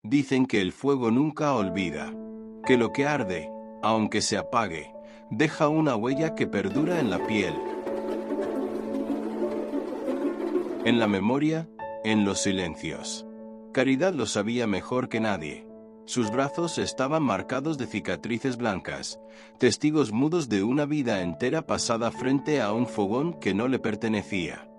Dicen que el fuego nunca olvida, que lo que arde, aunque se apague, deja una huella que perdura en la piel, en la memoria, en los silencios. Caridad lo sabía mejor que nadie. Sus brazos estaban marcados de cicatrices blancas, testigos mudos de una vida entera pasada frente a un fogón que no le pertenecía.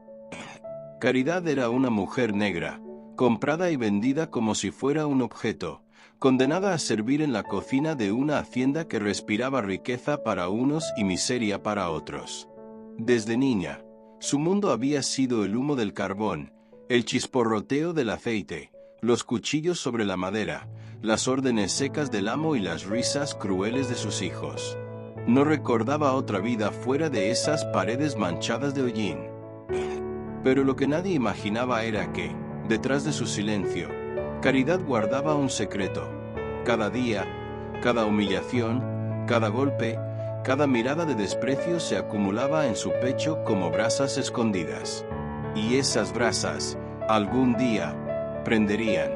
Caridad era una mujer negra, comprada y vendida como si fuera un objeto, condenada a servir en la cocina de una hacienda que respiraba riqueza para unos y miseria para otros. Desde niña, su mundo había sido el humo del carbón, el chisporroteo del aceite, los cuchillos sobre la madera, las órdenes secas del amo y las risas crueles de sus hijos. No recordaba otra vida fuera de esas paredes manchadas de hollín. Pero lo que nadie imaginaba era que, detrás de su silencio, Caridad guardaba un secreto. Cada día, cada humillación, cada golpe, cada mirada de desprecio se acumulaba en su pecho como brasas escondidas. Y esas brasas, algún día, prenderían.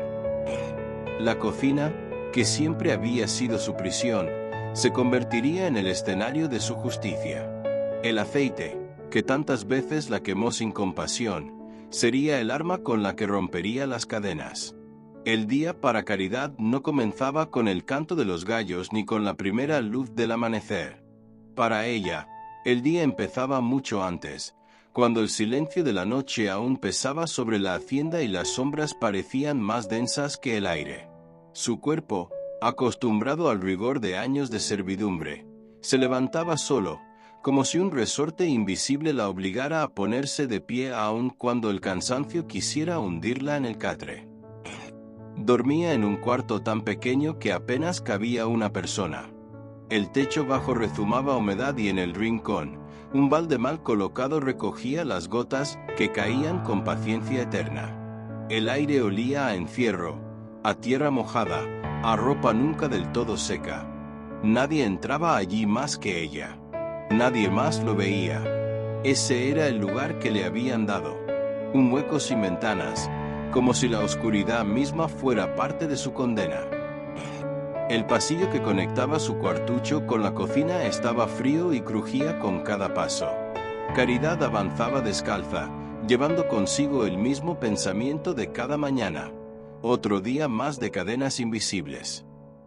La cocina, que siempre había sido su prisión, se convertiría en el escenario de su justicia. El aceite, que tantas veces la quemó sin compasión, sería el arma con la que rompería las cadenas. El día para Caridad no comenzaba con el canto de los gallos ni con la primera luz del amanecer. Para ella, el día empezaba mucho antes, cuando el silencio de la noche aún pesaba sobre la hacienda y las sombras parecían más densas que el aire. Su cuerpo, acostumbrado al rigor de años de servidumbre, se levantaba solo, como si un resorte invisible la obligara a ponerse de pie aun cuando el cansancio quisiera hundirla en el catre. Dormía en un cuarto tan pequeño que apenas cabía una persona. El techo bajo rezumaba humedad y en el rincón, un balde mal colocado recogía las gotas que caían con paciencia eterna. El aire olía a encierro, a tierra mojada, a ropa nunca del todo seca. Nadie entraba allí más que ella. Nadie más lo veía. Ese era el lugar que le habían dado. Un hueco sin ventanas, como si la oscuridad misma fuera parte de su condena. El pasillo que conectaba su cuartucho con la cocina estaba frío y crujía con cada paso. Caridad avanzaba descalza, llevando consigo el mismo pensamiento de cada mañana. Otro día más de cadenas invisibles.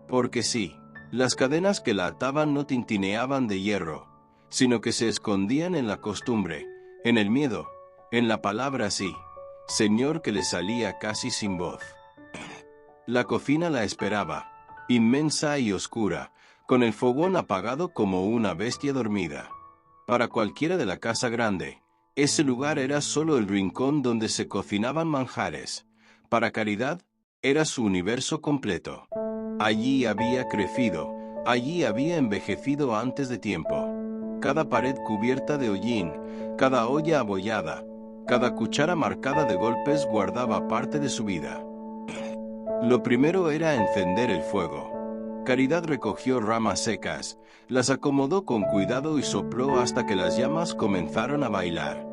Porque sí, las cadenas que la ataban no tintineaban de hierro, sino que se escondían en la costumbre, en el miedo, en la palabra sí, Señor, que le salía casi sin voz. La cocina la esperaba, inmensa y oscura, con el fogón apagado como una bestia dormida. Para cualquiera de la casa grande, ese lugar era solo el rincón donde se cocinaban manjares. Para Caridad, era su universo completo. Allí había crecido, allí había envejecido antes de tiempo. Cada pared cubierta de hollín, cada olla abollada, cada cuchara marcada de golpes guardaba parte de su vida. Lo primero era encender el fuego. Caridad recogió ramas secas, las acomodó con cuidado y sopló hasta que las llamas comenzaron a bailar.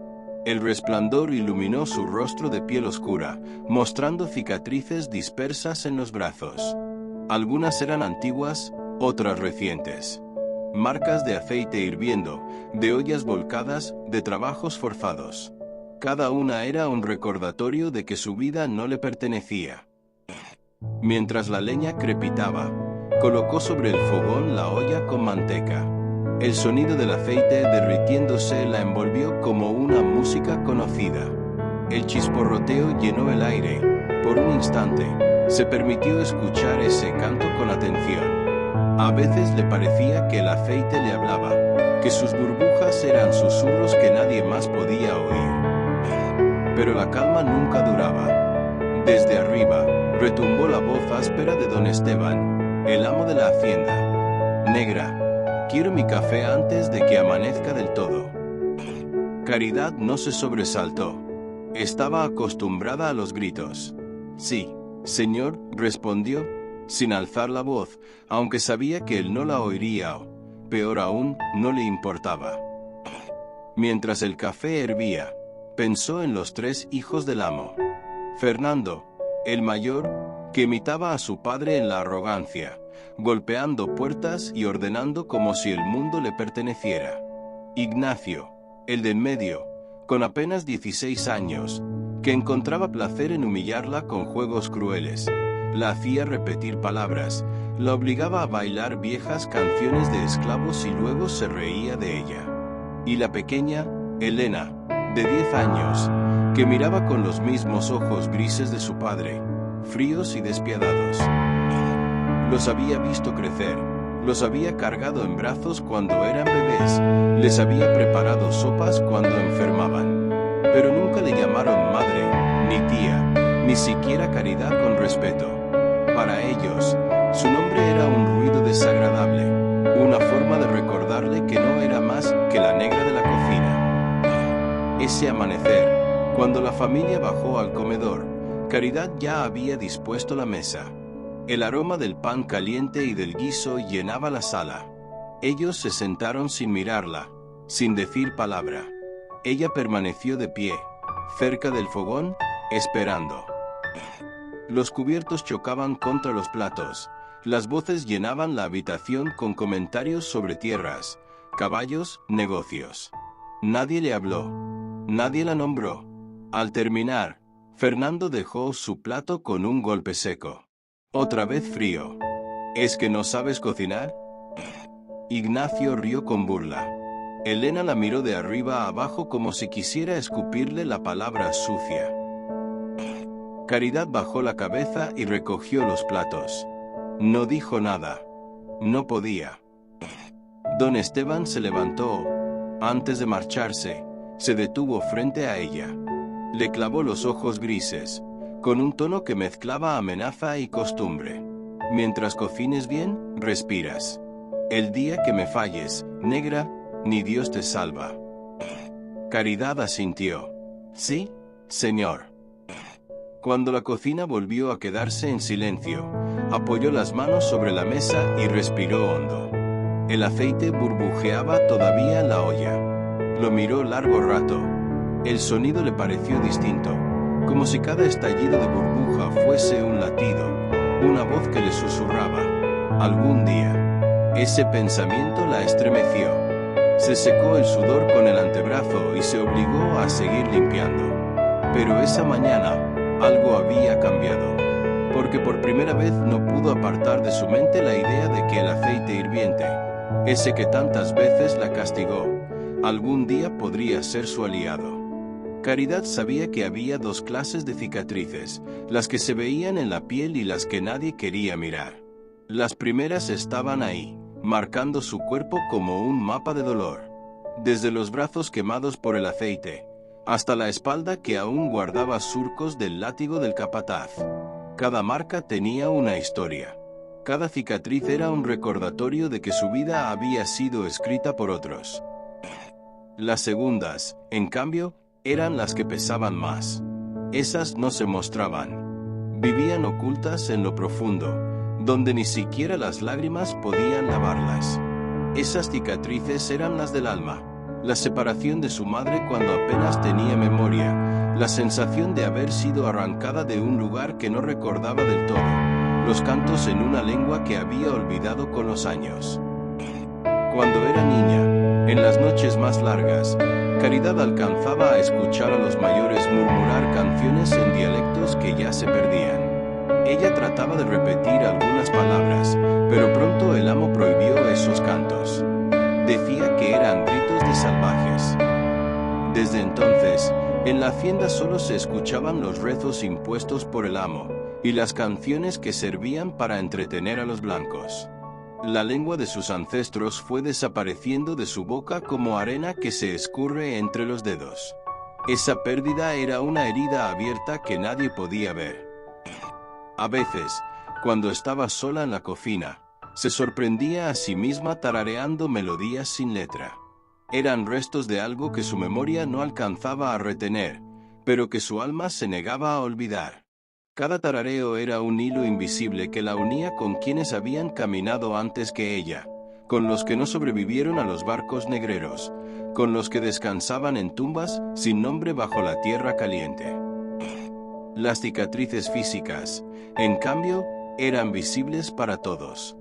El resplandor iluminó su rostro de piel oscura, mostrando cicatrices dispersas en los brazos. Algunas eran antiguas, otras recientes. Marcas de aceite hirviendo, de ollas volcadas, de trabajos forzados. Cada una era un recordatorio de que su vida no le pertenecía. Mientras la leña crepitaba, colocó sobre el fogón la olla con manteca. El sonido del aceite derritiéndose la envolvió como una música conocida. El chisporroteo llenó el aire. Por un instante, se permitió escuchar ese canto con atención. A veces le parecía que el aceite le hablaba, que sus burbujas eran susurros que nadie más podía oír. Pero la calma nunca duraba. Desde arriba, retumbó la voz áspera de don Esteban, el amo de la hacienda. Negra, quiero mi café antes de que amanezca del todo. Caridad no se sobresaltó. Estaba acostumbrada a los gritos. Sí, señor, respondió, sin alzar la voz, aunque sabía que él no la oiría o, peor aún, no le importaba. Mientras el café hervía, pensó en los 3 hijos del amo. Fernando, el mayor, que imitaba a su padre en la arrogancia, golpeando puertas y ordenando como si el mundo le perteneciera. Ignacio, el de en medio, con apenas 16 años, que encontraba placer en humillarla con juegos crueles, la hacía repetir palabras, la obligaba a bailar viejas canciones de esclavos y luego se reía de ella. Y la pequeña, Elena, de 10 años, que miraba con los mismos ojos grises de su padre, fríos y despiadados. Los había visto crecer, los había cargado en brazos cuando eran bebés, les había preparado sopas cuando enfermaban. Pero nunca le llamaron madre, ni tía, ni siquiera Caridad con respeto. Para ellos, su nombre era un ruido desagradable, una forma de recordarle que no era más que la negra de la cocina. Ese amanecer, cuando la familia bajó al comedor, Caridad ya había dispuesto la mesa. El aroma del pan caliente y del guiso llenaba la sala. Ellos se sentaron sin mirarla, sin decir palabra. Ella permaneció de pie, cerca del fogón, esperando. Los cubiertos chocaban contra los platos. Las voces llenaban la habitación con comentarios sobre tierras, caballos, negocios. Nadie le habló. Nadie la nombró. Al terminar, Fernando dejó su plato con un golpe seco. Otra vez frío. ¿Es que no sabes cocinar? Ignacio rió con burla. Elena la miró de arriba a abajo como si quisiera escupirle la palabra sucia. Caridad bajó la cabeza y recogió los platos. No dijo nada. No podía. Don Esteban se levantó. Antes de marcharse, se detuvo frente a ella. Le clavó los ojos grises, con un tono que mezclaba amenaza y costumbre. Mientras cocines bien, respiras. El día que me falles, negra, ni Dios te salva. Caridad asintió. Sí, señor. Cuando la cocina volvió a quedarse en silencio, apoyó las manos sobre la mesa y respiró hondo. El aceite burbujeaba todavía en la olla. Lo miró largo rato. El sonido le pareció distinto, como si cada estallido de burbuja fuese un latido, una voz que le susurraba. Algún día. Ese pensamiento la estremeció. Se secó el sudor con el antebrazo y se obligó a seguir limpiando. Pero esa mañana, algo había cambiado, porque por primera vez no pudo apartar de su mente la idea de que el aceite hirviente, ese que tantas veces la castigó, algún día podría ser su aliado. Caridad sabía que había dos clases de cicatrices, las que se veían en la piel y las que nadie quería mirar. Las primeras estaban ahí, marcando su cuerpo como un mapa de dolor. Desde los brazos quemados por el aceite, hasta la espalda que aún guardaba surcos del látigo del capataz. Cada marca tenía una historia. Cada cicatriz era un recordatorio de que su vida había sido escrita por otros. Las segundas, en cambio, eran las que pesaban más. Esas no se mostraban. Vivían ocultas en lo profundo, donde ni siquiera las lágrimas podían lavarlas. Esas cicatrices eran las del alma. La separación de su madre cuando apenas tenía memoria, la sensación de haber sido arrancada de un lugar que no recordaba del todo, los cantos en una lengua que había olvidado con los años. Cuando era niña, en las noches más largas, Caridad alcanzaba a escuchar a los mayores murmurar canciones en dialectos que ya se perdían. Ella trataba de repetir algunas palabras, pero pronto el amo prohibió esos cantos. Decía que eran gritos de salvajes. Desde entonces, en la hacienda solo se escuchaban los rezos impuestos por el amo, y las canciones que servían para entretener a los blancos. La lengua de sus ancestros fue desapareciendo de su boca como arena que se escurre entre los dedos. Esa pérdida era una herida abierta que nadie podía ver. A veces, cuando estaba sola en la cocina, se sorprendía a sí misma tarareando melodías sin letra. Eran restos de algo que su memoria no alcanzaba a retener, pero que su alma se negaba a olvidar. Cada tarareo era un hilo invisible que la unía con quienes habían caminado antes que ella, con los que no sobrevivieron a los barcos negreros, con los que descansaban en tumbas sin nombre bajo la tierra caliente. Las cicatrices físicas, en cambio, eran visibles para todos.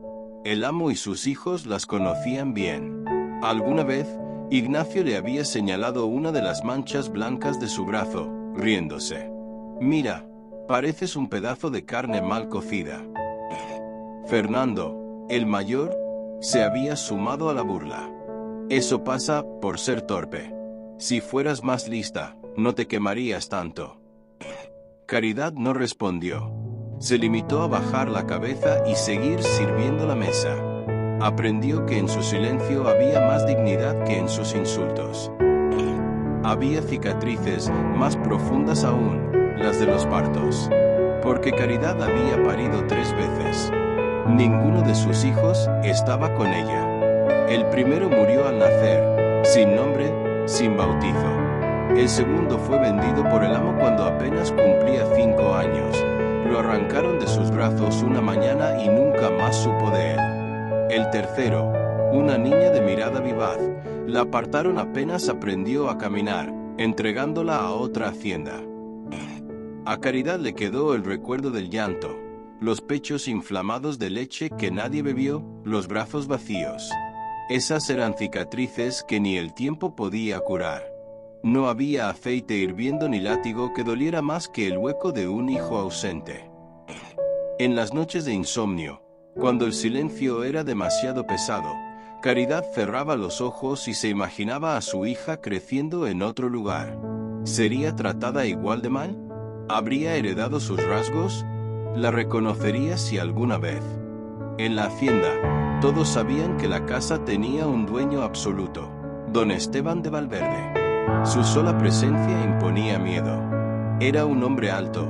El amo y sus hijos las conocían bien. Alguna vez, Ignacio le había señalado una de las manchas blancas de su brazo, riéndose. «Mira, pareces un pedazo de carne mal cocida». Fernando, el mayor, se había sumado a la burla. «Eso pasa por ser torpe. Si fueras más lista, no te quemarías tanto». Caridad no respondió. Se limitó a bajar la cabeza y seguir sirviendo la mesa. Aprendió que en su silencio había más dignidad que en sus insultos. Había cicatrices más profundas aún, las de los partos. Porque Caridad había parido 3 veces. Ninguno de sus hijos estaba con ella. El primero murió al nacer, sin nombre, sin bautizo. El segundo fue vendido por el amo cuando apenas cumplía 5 años. Lo arrancaron de sus brazos una mañana y nunca más supo de él. El tercero, una niña de mirada vivaz, la apartaron apenas aprendió a caminar, entregándola a otra hacienda. A Caridad le quedó el recuerdo del llanto, los pechos inflamados de leche que nadie bebió, los brazos vacíos. Esas eran cicatrices que ni el tiempo podía curar. No había aceite hirviendo ni látigo que doliera más que el hueco de un hijo ausente. En las noches de insomnio, cuando el silencio era demasiado pesado, Caridad cerraba los ojos y se imaginaba a su hija creciendo en otro lugar. ¿Sería tratada igual de mal? ¿Habría heredado sus rasgos? ¿La reconocería si alguna vez? En la hacienda, todos sabían que la casa tenía un dueño absoluto, don Esteban de Valverde. Su sola presencia imponía miedo. Era un hombre alto,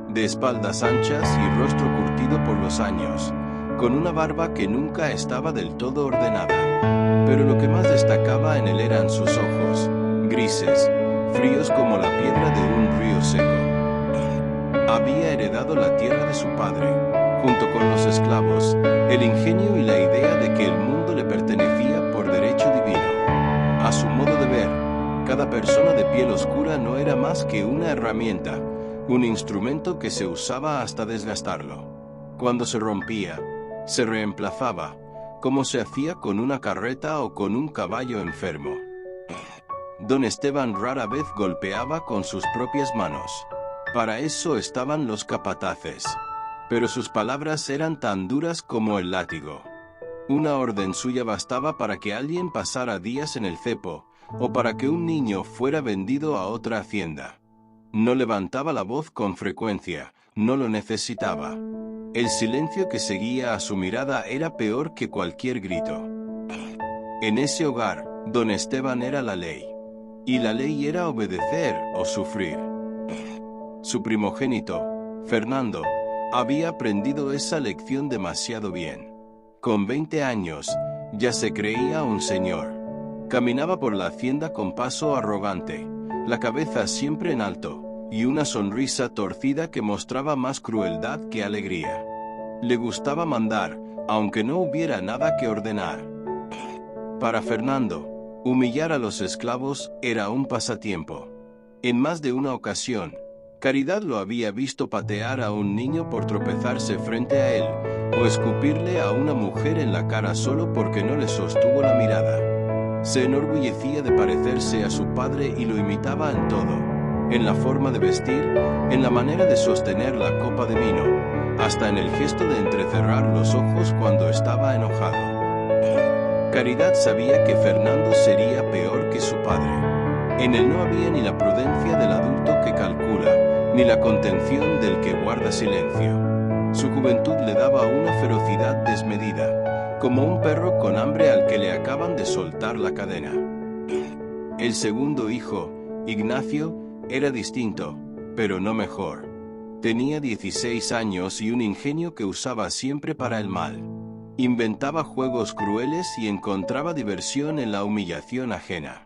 de espaldas anchas y rostro curtido por los años, con una barba que nunca estaba del todo ordenada. Pero lo que más destacaba en él eran sus ojos, grises, fríos como la piedra de un río seco. Había heredado la tierra de su padre, junto con los esclavos, el ingenio y la idea de que el mundo le pertenecía por derecho divino. A su modo de ver, cada persona de piel oscura no era más que una herramienta, un instrumento que se usaba hasta desgastarlo. Cuando se rompía, se reemplazaba, como se hacía con una carreta o con un caballo enfermo. Don Esteban rara vez golpeaba con sus propias manos. Para eso estaban los capataces. Pero sus palabras eran tan duras como el látigo. Una orden suya bastaba para que alguien pasara días en el cepo, o para que un niño fuera vendido a otra hacienda. No levantaba la voz con frecuencia, no lo necesitaba. El silencio que seguía a su mirada era peor que cualquier grito. En ese hogar, don Esteban era la ley. Y la ley era obedecer o sufrir. Su primogénito, Fernando, había aprendido esa lección demasiado bien. Con 20 años, ya se creía un señor. Caminaba por la hacienda con paso arrogante, la cabeza siempre en alto, y una sonrisa torcida que mostraba más crueldad que alegría. Le gustaba mandar, aunque no hubiera nada que ordenar. Para Fernando, humillar a los esclavos era un pasatiempo. En más de una ocasión, Caridad lo había visto patear a un niño por tropezarse frente a él, o escupirle a una mujer en la cara solo porque no le sostuvo la mirada. Se enorgullecía de parecerse a su padre y lo imitaba en todo, en la forma de vestir, en la manera de sostener la copa de vino, hasta en el gesto de entrecerrar los ojos cuando estaba enojado. Caridad sabía que Fernando sería peor que su padre. En él no había ni la prudencia del adulto que calcula, ni la contención del que guarda silencio. Su juventud le daba una ferocidad desmedida, como un perro con hambre al que le acaban de soltar la cadena. El segundo hijo, Ignacio, era distinto, pero no mejor. Tenía 16 años y un ingenio que usaba siempre para el mal. Inventaba juegos crueles y encontraba diversión en la humillación ajena.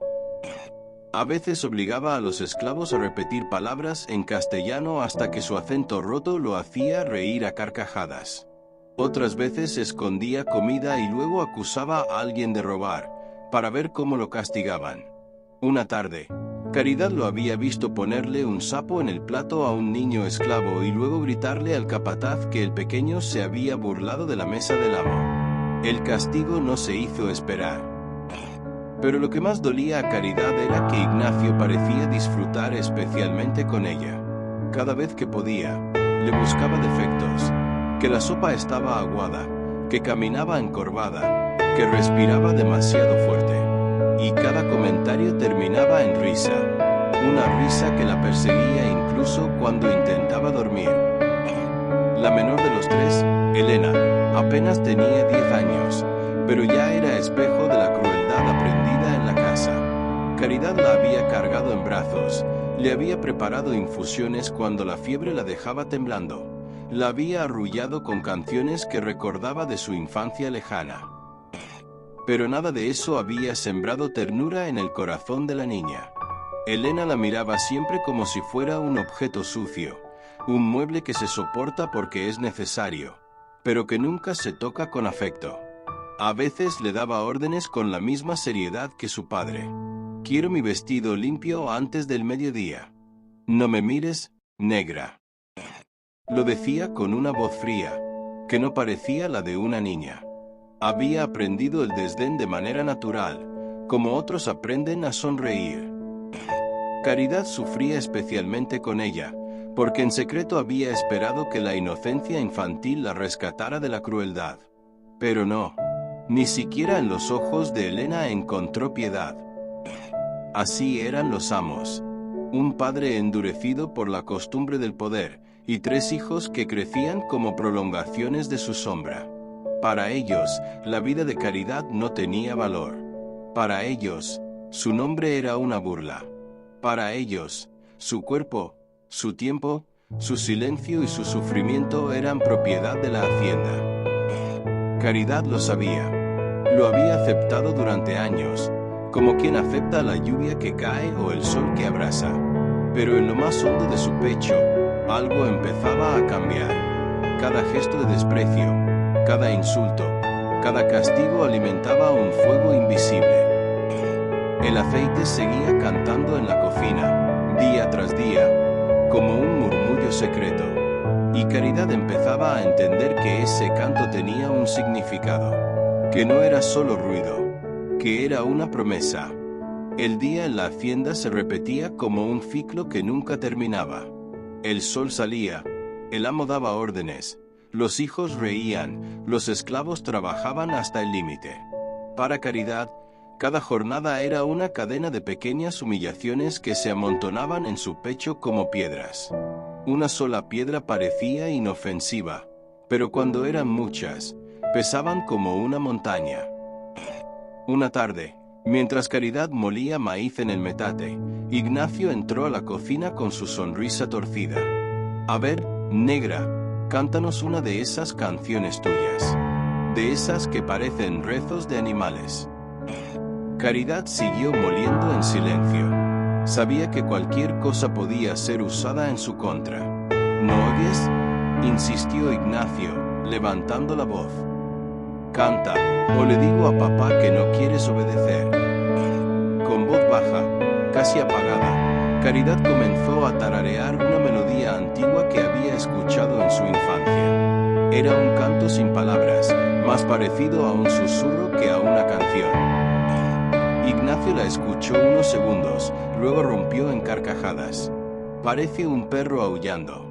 A veces obligaba a los esclavos a repetir palabras en castellano hasta que su acento roto lo hacía reír a carcajadas. Otras veces escondía comida y luego acusaba a alguien de robar, para ver cómo lo castigaban. Una tarde, Caridad lo había visto ponerle un sapo en el plato a un niño esclavo y luego gritarle al capataz que el pequeño se había burlado de la mesa del amo. El castigo no se hizo esperar. Pero lo que más dolía a Caridad era que Ignacio parecía disfrutar especialmente con ella. Cada vez que podía, le buscaba defectos, que la sopa estaba aguada, que caminaba encorvada, que respiraba demasiado fuerte. Y cada comentario terminaba en risa, una risa que la perseguía incluso cuando intentaba dormir. La menor de los tres, Elena, apenas tenía 10 años, pero ya era espejo de la crueldad aprendida en la casa. Caridad la había cargado en brazos, le había preparado infusiones cuando la fiebre la dejaba temblando, la había arrullado con canciones que recordaba de su infancia lejana. Pero nada de eso había sembrado ternura en el corazón de la niña. Elena la miraba siempre como si fuera un objeto sucio, un mueble que se soporta porque es necesario, pero que nunca se toca con afecto. A veces le daba órdenes con la misma seriedad que su padre. Quiero mi vestido limpio antes del mediodía. No me mires, negra. Lo decía con una voz fría, que no parecía la de una niña. Había aprendido el desdén de manera natural, como otros aprenden a sonreír. Caridad sufría especialmente con ella, porque en secreto había esperado que la inocencia infantil la rescatara de la crueldad. Pero no, ni siquiera en los ojos de Elena encontró piedad. Así eran los amos. Un padre endurecido por la costumbre del poder, y 3 hijos que crecían como prolongaciones de su sombra. Para ellos, la vida de Caridad no tenía valor. Para ellos, su nombre era una burla. Para ellos, su cuerpo, su tiempo, su silencio y su sufrimiento eran propiedad de la hacienda. Caridad lo sabía. Lo había aceptado durante años, como quien acepta la lluvia que cae o el sol que abrasa. Pero en lo más hondo de su pecho, algo empezaba a cambiar. Cada gesto de desprecio, cada insulto, cada castigo alimentaba un fuego invisible. El aceite seguía cantando en la cocina, día tras día, como un murmullo secreto, y Caridad empezaba a entender que ese canto tenía un significado, que no era solo ruido, que era una promesa. El día en la hacienda se repetía como un ciclo que nunca terminaba. El sol salía, el amo daba órdenes, los hijos reían, los esclavos trabajaban hasta el límite. Para Caridad, cada jornada era una cadena de pequeñas humillaciones que se amontonaban en su pecho como piedras. Una sola piedra parecía inofensiva, pero cuando eran muchas, pesaban como una montaña. Una tarde, mientras Caridad molía maíz en el metate, Ignacio entró a la cocina con su sonrisa torcida. A ver, negra, cántanos una de esas canciones tuyas, de esas que parecen rezos de animales. Caridad siguió moliendo en silencio. Sabía que cualquier cosa podía ser usada en su contra. ¿No oyes?, insistió Ignacio, levantando la voz. Canta, o le digo a papá que no quieres obedecer. Con voz baja, casi apagada, Caridad comenzó a tararear una melodía antigua que había escuchado en su infancia. Era un canto sin palabras, más parecido a un susurro que a una canción. Ignacio la escuchó unos segundos, luego rompió en carcajadas. Parece un perro aullando,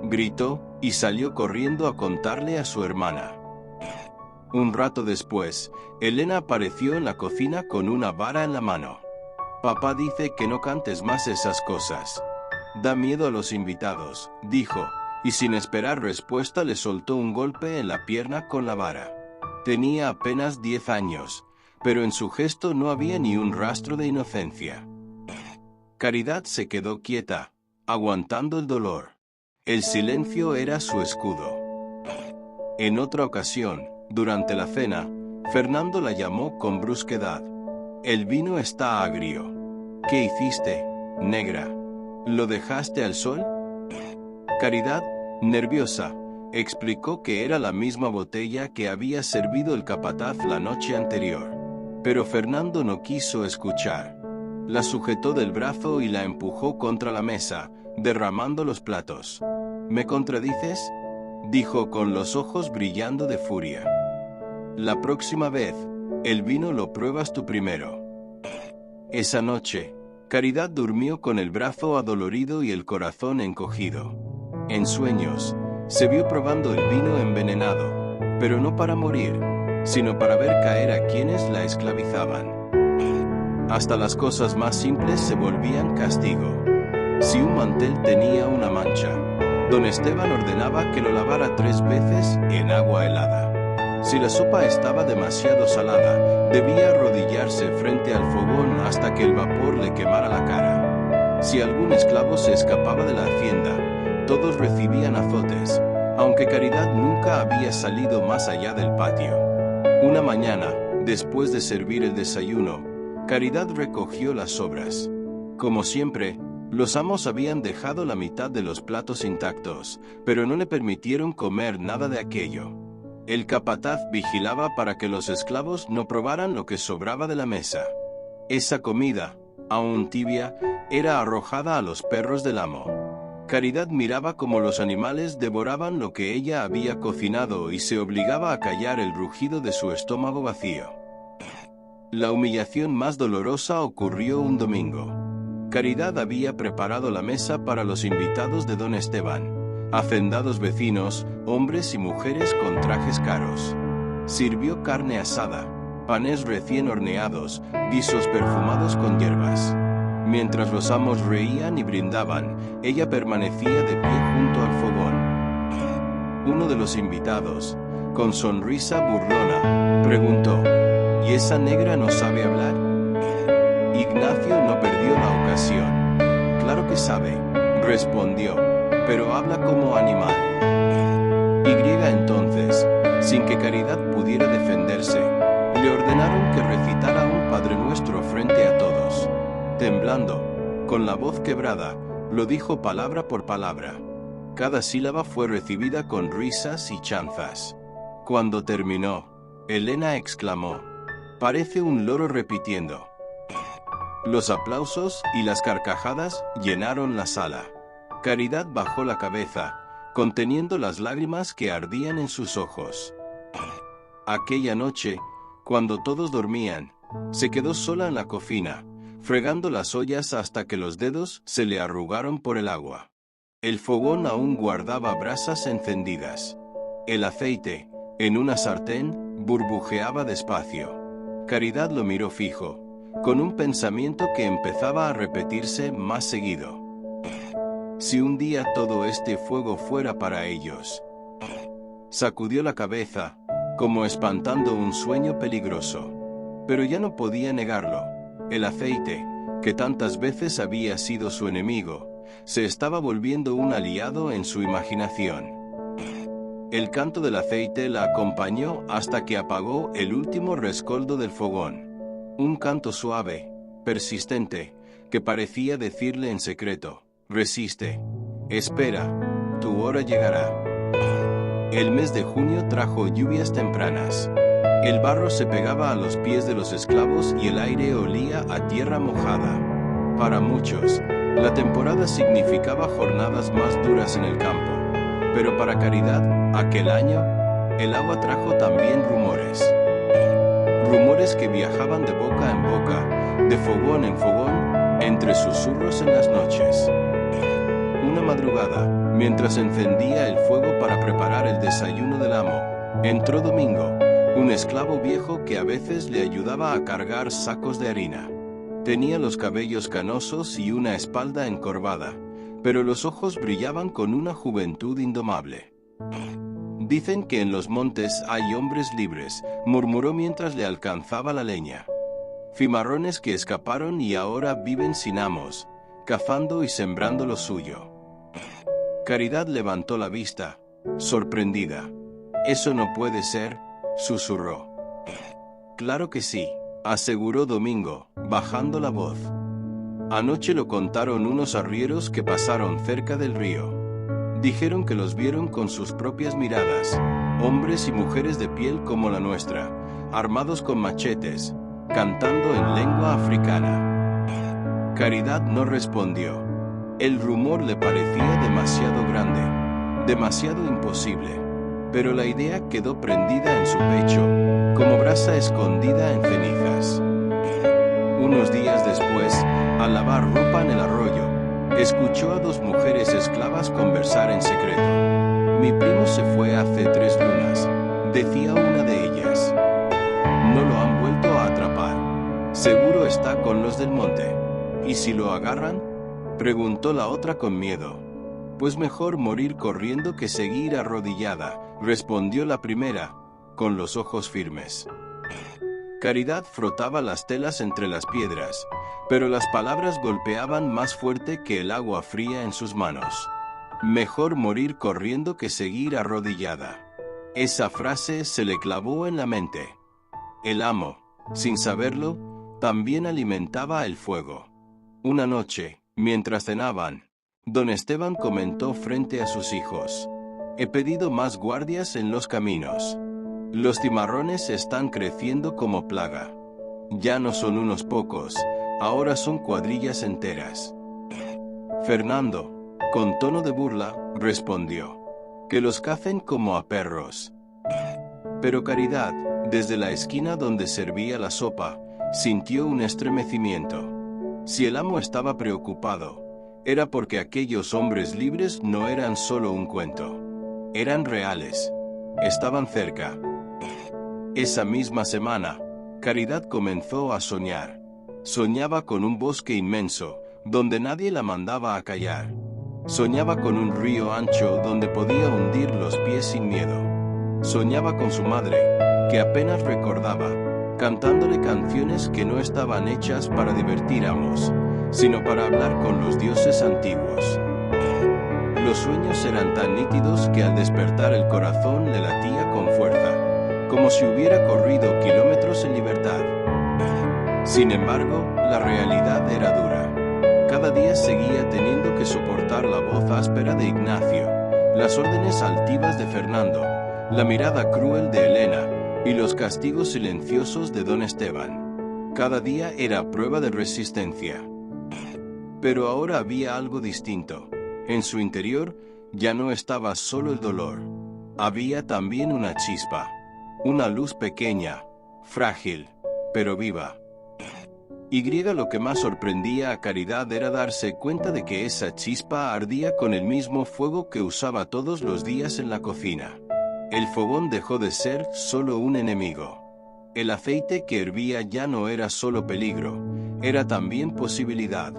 gritó, y salió corriendo a contarle a su hermana. Un rato después, Elena apareció en la cocina con una vara en la mano. Papá dice que no cantes más esas cosas. Da miedo a los invitados, dijo, y sin esperar respuesta le soltó un golpe en la pierna con la vara. Tenía apenas 10 años, pero en su gesto no había ni un rastro de inocencia. Caridad se quedó quieta, aguantando el dolor. El silencio era su escudo. En otra ocasión, durante la cena, Fernando la llamó con brusquedad. El vino está agrio. ¿Qué hiciste, negra? ¿Lo dejaste al sol? Caridad, nerviosa, explicó que era la misma botella que había servido el capataz la noche anterior. Pero Fernando no quiso escuchar. La sujetó del brazo y la empujó contra la mesa, derramando los platos. ¿Me contradices?, dijo con los ojos brillando de furia. La próxima vez, el vino lo pruebas tú primero. Esa noche, Caridad durmió con el brazo adolorido y el corazón encogido. En sueños, se vio probando el vino envenenado, pero no para morir, sino para ver caer a quienes la esclavizaban. Hasta las cosas más simples se volvían castigo. Si un mantel tenía una mancha, don Esteban ordenaba que lo lavara 3 veces en agua helada. Si la sopa estaba demasiado salada, debía arrodillarse frente al fogón hasta que el vapor le quemara la cara. Si algún esclavo se escapaba de la hacienda, todos recibían azotes, aunque Caridad nunca había salido más allá del patio. Una mañana, después de servir el desayuno, Caridad recogió las sobras. Como siempre, los amos habían dejado la mitad de los platos intactos, pero no le permitieron comer nada de aquello. El capataz vigilaba para que los esclavos no probaran lo que sobraba de la mesa. Esa comida, aún tibia, era arrojada a los perros del amo. Caridad miraba cómo los animales devoraban lo que ella había cocinado y se obligaba a callar el rugido de su estómago vacío. La humillación más dolorosa ocurrió un domingo. Caridad había preparado la mesa para los invitados de don Esteban, hacendados vecinos, hombres y mujeres con trajes caros. Sirvió carne asada, panes recién horneados, guisos perfumados con hierbas. Mientras los amos reían y brindaban, ella permanecía de pie junto al fogón. Uno de los invitados, con sonrisa burlona, preguntó: ¿Y esa negra no sabe hablar? Ignacio no perdió la ocasión. Claro que sabe, respondió, pero habla como animal. Entonces, sin que Caridad pudiera defenderse, le ordenaron que recitara un Padre Nuestro frente a todos. Temblando, con la voz quebrada, lo dijo palabra por palabra. Cada sílaba fue recibida con risas y chanzas. Cuando terminó, Elena exclamó: «Parece un loro repitiendo». Los aplausos y las carcajadas llenaron la sala. Caridad bajó la cabeza, conteniendo las lágrimas que ardían en sus ojos. Aquella noche, cuando todos dormían, se quedó sola en la cocina, fregando las ollas hasta que los dedos se le arrugaron por el agua. El fogón aún guardaba brasas encendidas. El aceite, en una sartén, burbujeaba despacio. Caridad lo miró fijo, con un pensamiento que empezaba a repetirse más seguido. Si un día todo este fuego fuera para ellos. Sacudió la cabeza, como espantando un sueño peligroso. Pero ya no podía negarlo. El aceite, que tantas veces había sido su enemigo, se estaba volviendo un aliado en su imaginación. El canto del aceite la acompañó hasta que apagó el último rescoldo del fogón. Un canto suave, persistente, que parecía decirle en secreto: «Resiste, espera, tu hora llegará». El mes de junio trajo lluvias tempranas. El barro se pegaba a los pies de los esclavos y el aire olía a tierra mojada. Para muchos, la temporada significaba jornadas más duras en el campo, pero para Caridad, aquel año, el agua trajo también rumores. Rumores que viajaban de boca en boca, de fogón en fogón, entre susurros en las noches. Una madrugada, mientras encendía el fuego para preparar el desayuno del amo, entró Domingo, un esclavo viejo que a veces le ayudaba a cargar sacos de harina. Tenía los cabellos canosos y una espalda encorvada, pero los ojos brillaban con una juventud indomable. «Dicen que en los montes hay hombres libres», murmuró mientras le alcanzaba la leña. «Cimarrones que escaparon y ahora viven sin amos, cazando y sembrando lo suyo». Caridad levantó la vista, sorprendida. «Eso no puede ser», susurró. «Claro que sí», aseguró Domingo, bajando la voz. «Anoche lo contaron unos arrieros que pasaron cerca del río. Dijeron que los vieron con sus propias miradas, hombres y mujeres de piel como la nuestra, 'nuestra, 'armados con machetes, cantando en lengua africana». «¿Cómo?», preguntó Caridad. «Eso no puede ser», aseguró Domingo. «Claro que sí», aseguró Domingo, bajando la voz. Anoche lo contaron unos arrieros que pasaron cerca del río. Dijeron que los vieron con sus propias miradas, hombres y mujeres de piel como la nuestra, armados con machetes, cantando en lengua africana». Caridad no respondió. El rumor le parecía demasiado grande, demasiado imposible, pero la idea quedó prendida en su pecho, como brasa escondida en cenizas. Unos días después, al lavar ropa en el arroyo, escuchó a dos mujeres esclavas conversar en secreto. Mi primo se fue hace 3 lunas, decía una de ellas. No lo han vuelto a atrapar. Seguro está con los del monte. ¿Y si lo agarran?, preguntó la otra con miedo. Pues mejor morir corriendo que seguir arrodillada, respondió la primera, con los ojos firmes. Caridad frotaba las telas entre las piedras, pero las palabras golpeaban más fuerte que el agua fría en sus manos. Mejor morir corriendo que seguir arrodillada. Esa frase se le clavó en la mente. El amo, sin saberlo, también alimentaba el fuego. Una noche, mientras cenaban, don Esteban comentó frente a sus hijos: he pedido más guardias en los caminos. Los cimarrones están creciendo como plaga. Ya no son unos pocos, ahora son cuadrillas enteras. Fernando, con tono de burla, respondió: que los cacen como a perros. Pero Caridad, desde la esquina donde servía la sopa, sintió un estremecimiento. Si el amo estaba preocupado, era porque aquellos hombres libres no eran solo un cuento. Eran reales. Estaban cerca. Esa misma semana, Caridad comenzó a soñar. Soñaba con un bosque inmenso, donde nadie la mandaba a callar. Soñaba con un río ancho donde podía hundir los pies sin miedo. Soñaba con su madre, que apenas recordaba, cantándole canciones que no estaban hechas para divertir amos, sino para hablar con los dioses antiguos. Los sueños eran tan nítidos que al despertar el corazón le latía con fuerza, como si hubiera corrido kilómetros en libertad. Sin embargo, la realidad era dura. Cada día seguía teniendo que soportar la voz áspera de Ignacio, las órdenes altivas de Fernando, la mirada cruel de Elena y los castigos silenciosos de don Esteban. Cada día era prueba de resistencia. Pero ahora había algo distinto. En su interior ya no estaba solo el dolor. Había también una chispa, una luz pequeña, frágil, pero viva. Lo que más sorprendía a Caridad era darse cuenta de que esa chispa ardía con el mismo fuego que usaba todos los días en la cocina. El fogón dejó de ser solo un enemigo. El aceite que hervía ya no era solo peligro, era también posibilidad.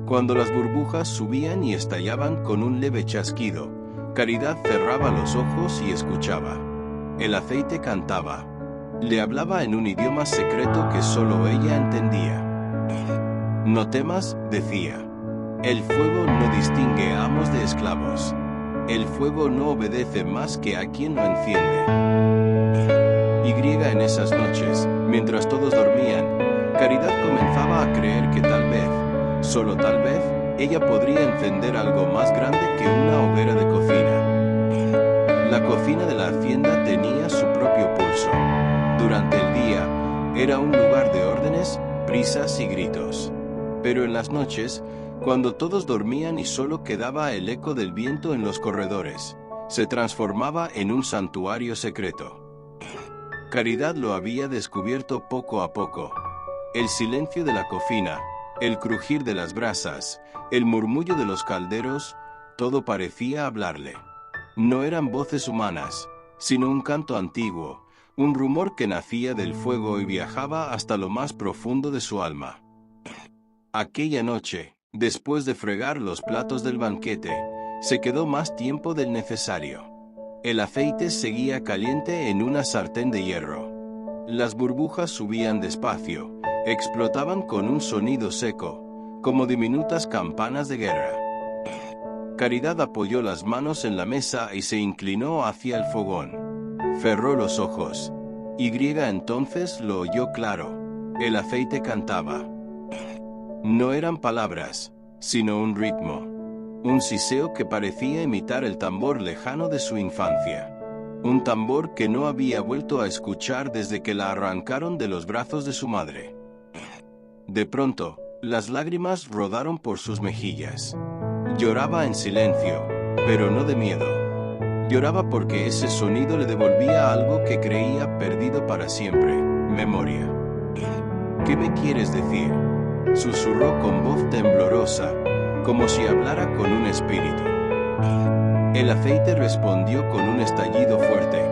Cuando las burbujas subían y estallaban con un leve chasquido, Caridad cerraba los ojos y escuchaba. El aceite cantaba. Le hablaba en un idioma secreto que solo ella entendía. No temas, decía. El fuego no distingue a amos de esclavos. El fuego no obedece más que a quien lo enciende. En esas noches, mientras todos dormían, Caridad comenzaba a creer que tal vez, solo tal vez, ella podría encender algo más grande que una hoguera de cocina. La cocina de la hacienda tenía su propio pulso. Durante el día, era un lugar de órdenes, prisas y gritos. Pero en las noches, cuando todos dormían y solo quedaba el eco del viento en los corredores, se transformaba en un santuario secreto. Caridad lo había descubierto poco a poco. El silencio de la cocina, el crujir de las brasas, el murmullo de los calderos, todo parecía hablarle. No eran voces humanas, sino un canto antiguo, un rumor que nacía del fuego y viajaba hasta lo más profundo de su alma. Aquella noche, después de fregar los platos del banquete, se quedó más tiempo del necesario. El aceite seguía caliente en una sartén de hierro. Las burbujas subían despacio, explotaban con un sonido seco, como diminutas campanas de guerra. Caridad apoyó las manos en la mesa y se inclinó hacia el fogón. Cerró los ojos. Entonces lo oyó claro. El aceite cantaba. No eran palabras, sino un ritmo. Un siseo que parecía imitar el tambor lejano de su infancia. Un tambor que no había vuelto a escuchar desde que la arrancaron de los brazos de su madre. De pronto, Las lágrimas rodaron por sus mejillas. Lloraba en silencio, pero no de miedo. Lloraba porque ese sonido le devolvía algo que creía perdido para siempre: memoria. ¿Qué me quieres decir?, susurró con voz temblorosa, como si hablara con un espíritu. El aceite respondió con un estallido fuerte,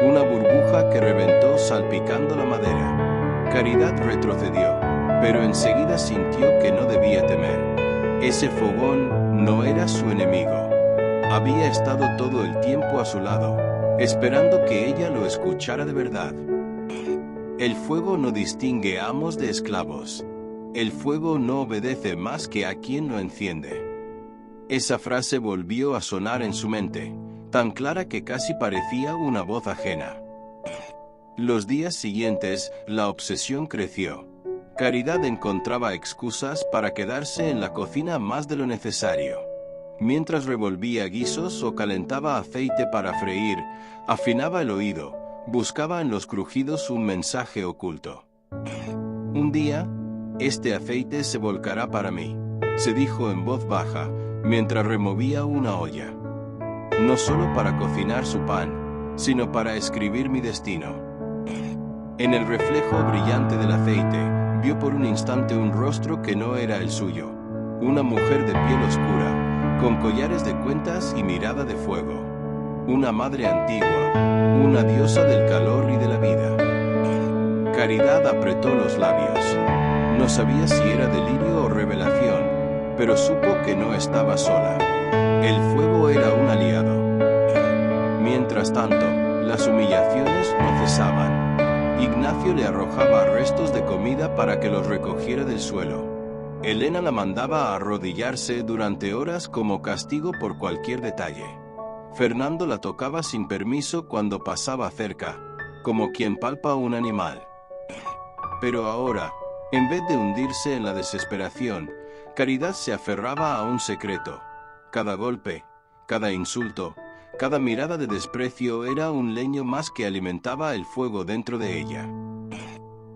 una burbuja que reventó salpicando la madera. Caridad retrocedió, pero enseguida sintió que no debía temer. Ese fogón no era su enemigo. Había estado todo el tiempo a su lado, esperando que ella lo escuchara de verdad. El fuego no distingue amos de esclavos. El fuego no obedece más que a quien lo enciende. Esa frase volvió a sonar en su mente, tan clara que casi parecía una voz ajena. Los días siguientes, la obsesión creció. Caridad encontraba excusas para quedarse en la cocina más de lo necesario. Mientras revolvía guisos o calentaba aceite para freír, afinaba el oído, buscaba en los crujidos un mensaje oculto. Un día, este aceite se volcará para mí, se dijo en voz baja, mientras removía una olla. No solo para cocinar su pan, sino para escribir mi destino. En el reflejo brillante del aceite, vio por un instante un rostro que no era el suyo, una mujer de piel oscura, con collares de cuentas y mirada de fuego. Una madre antigua, una diosa del calor y de la vida. Caridad apretó los labios. No sabía si era delirio o revelación, pero supo que no estaba sola. El fuego era un aliado. Mientras tanto, las humillaciones no cesaban. Ignacio le arrojaba restos de comida para que los recogiera del suelo. Elena la mandaba a arrodillarse durante horas como castigo por cualquier detalle. Fernando la tocaba sin permiso cuando pasaba cerca, como quien palpa un animal. Pero ahora, en vez de hundirse en la desesperación, Caridad se aferraba a un secreto. Cada golpe, cada insulto, cada mirada de desprecio era un leño más que alimentaba el fuego dentro de ella.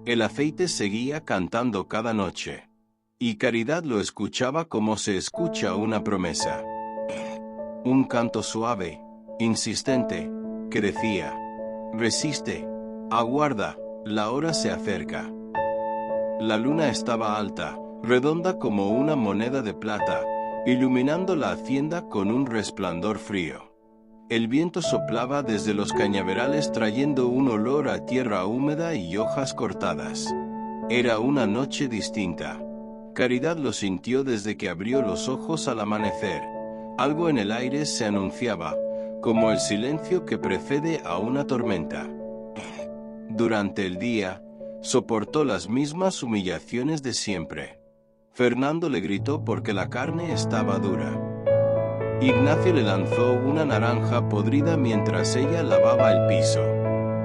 El aceite seguía cantando cada noche, y Caridad lo escuchaba como se escucha una promesa. Un canto suave, insistente, que decía: resiste, aguarda, la hora se acerca. La luna estaba alta, redonda como una moneda de plata, iluminando la hacienda con un resplandor frío. El viento soplaba desde los cañaverales trayendo un olor a tierra húmeda y hojas cortadas. Era una noche distinta. Caridad lo sintió desde que abrió los ojos al amanecer. Algo en el aire se anunciaba, como el silencio que precede a una tormenta. Durante el día, soportó las mismas humillaciones de siempre. Fernando le gritó porque la carne estaba dura. Ignacio le lanzó una naranja podrida mientras ella lavaba el piso.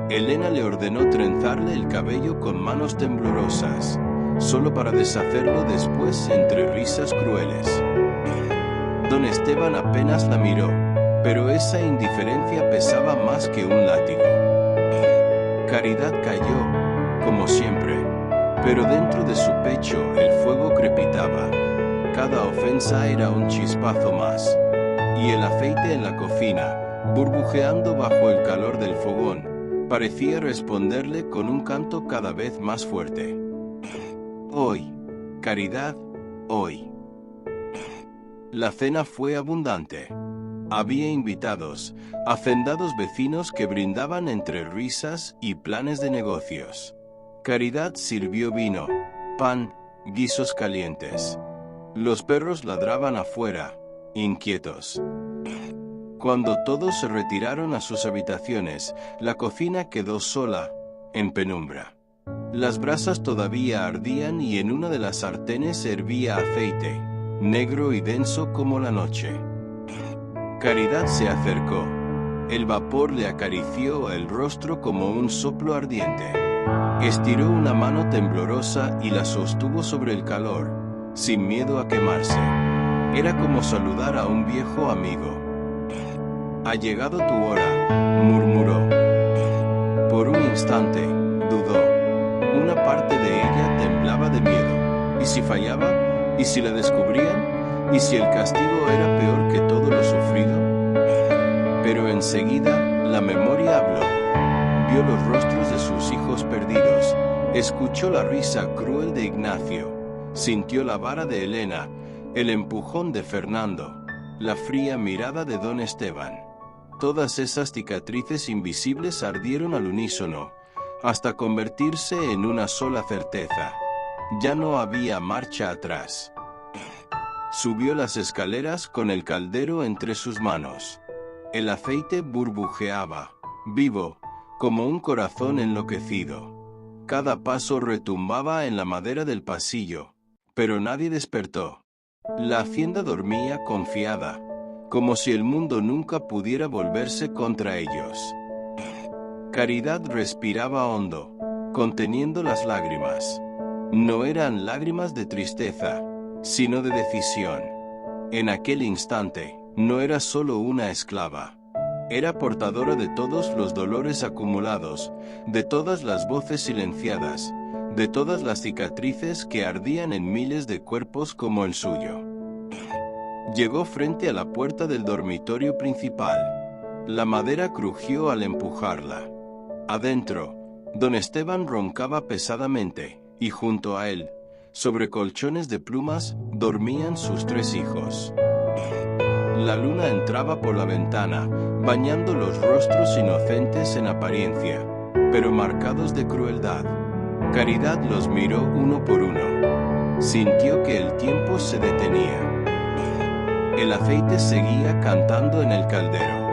Elena le ordenó trenzarle el cabello con manos temblorosas, solo para deshacerlo después entre risas crueles. Don Esteban apenas la miró, pero esa indiferencia pesaba más que un látigo. Caridad cayó, como siempre, pero dentro de su pecho el fuego crepitaba. Cada ofensa era un chispazo más. Y el aceite en la cocina, burbujeando bajo el calor del fogón, parecía responderle con un canto cada vez más fuerte. Hoy, Caridad, hoy. La cena fue abundante. Había invitados, hacendados vecinos que brindaban entre risas y planes de negocios. Caridad sirvió vino, pan, guisos calientes. Los perros ladraban afuera, inquietos. Cuando todos se retiraron a sus habitaciones, la cocina quedó sola, en penumbra. Las brasas todavía ardían y en una de las sartenes hervía aceite, negro y denso como la noche. Caridad se acercó. El vapor le acarició el rostro como un soplo ardiente. Estiró una mano temblorosa y la sostuvo sobre el calor, sin miedo a quemarse. Era como saludar a un viejo amigo. «Ha llegado tu hora», murmuró. Por un instante, dudó. Una parte de ella temblaba de miedo. ¿Y si fallaba? ¿Y si la descubrían? ¿Y si el castigo era peor que todo lo sufrido? Pero enseguida, la memoria habló. Vio los rostros de sus hijos perdidos, escuchó la risa cruel de Ignacio, sintió la vara de Elena, el empujón de Fernando, la fría mirada de don Esteban. Todas esas cicatrices invisibles ardieron al unísono, hasta convertirse en una sola certeza. Ya no había marcha atrás. Subió las escaleras con el caldero entre sus manos. El aceite burbujeaba, vivo, como un corazón enloquecido. Cada paso retumbaba en la madera del pasillo, pero nadie despertó. La hacienda dormía confiada, como si el mundo nunca pudiera volverse contra ellos. Caridad respiraba hondo, conteniendo las lágrimas. No eran lágrimas de tristeza, sino de decisión. En aquel instante, no era solo una esclava. Era portadora de todos los dolores acumulados, de todas las voces silenciadas, de todas las cicatrices que ardían en miles de cuerpos como el suyo. Llegó frente a la puerta del dormitorio principal. La madera crujió al empujarla. Adentro, don Esteban roncaba pesadamente, y junto a él, sobre colchones de plumas, dormían sus 3 hijos. La luna entraba por la ventana, bañando los rostros inocentes en apariencia, pero marcados de crueldad. Caridad los miró uno por uno. Sintió que el tiempo se detenía. El aceite seguía cantando en el caldero.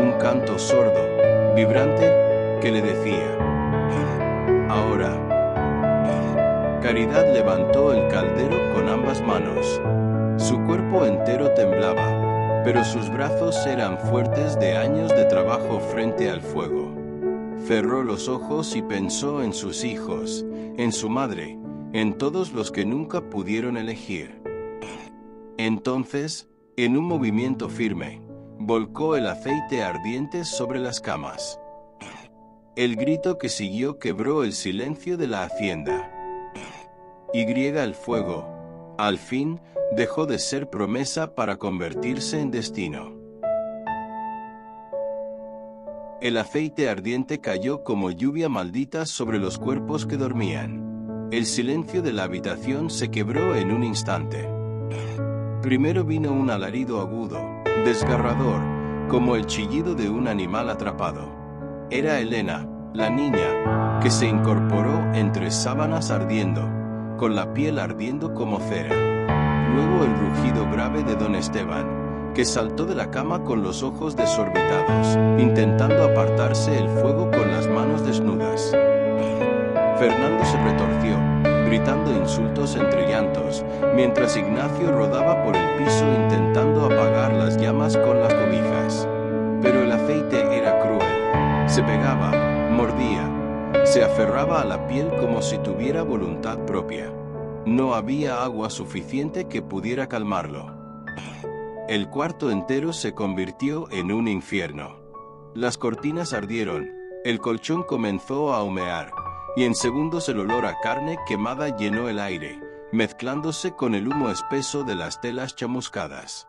Un canto sordo, vibrante, que le decía: ahora. Caridad levantó el caldero con ambas manos. Su cuerpo entero temblaba, pero sus brazos eran fuertes de años de trabajo frente al fuego. Cerró los ojos y pensó en sus hijos, en su madre, en todos los que nunca pudieron elegir. Entonces, en un movimiento firme, volcó el aceite ardiente sobre las camas. El grito que siguió quebró el silencio de la hacienda. El fuego, al fin, dejó de ser promesa para convertirse en destino. El aceite ardiente cayó como lluvia maldita sobre los cuerpos que dormían. El silencio de la habitación se quebró en un instante. Primero vino un alarido agudo, desgarrador, como el chillido de un animal atrapado. Era Elena, la niña, que se incorporó entre sábanas ardiendo, con la piel ardiendo como cera. Luego el rugido grave de don Esteban, que saltó de la cama con los ojos desorbitados, intentando apartarse el fuego con las manos desnudas. Fernando se retorció, gritando insultos entre llantos, mientras Ignacio rodaba por el piso intentando apagar las llamas con las cobijas. Pero el aceite era cruel. Se pegaba, mordía, se aferraba a la piel como si tuviera voluntad propia. No había agua suficiente que pudiera calmarlo. El cuarto entero se convirtió en un infierno. Las cortinas ardieron, el colchón comenzó a humear, y en segundos el olor a carne quemada llenó el aire, mezclándose con el humo espeso de las telas chamuscadas.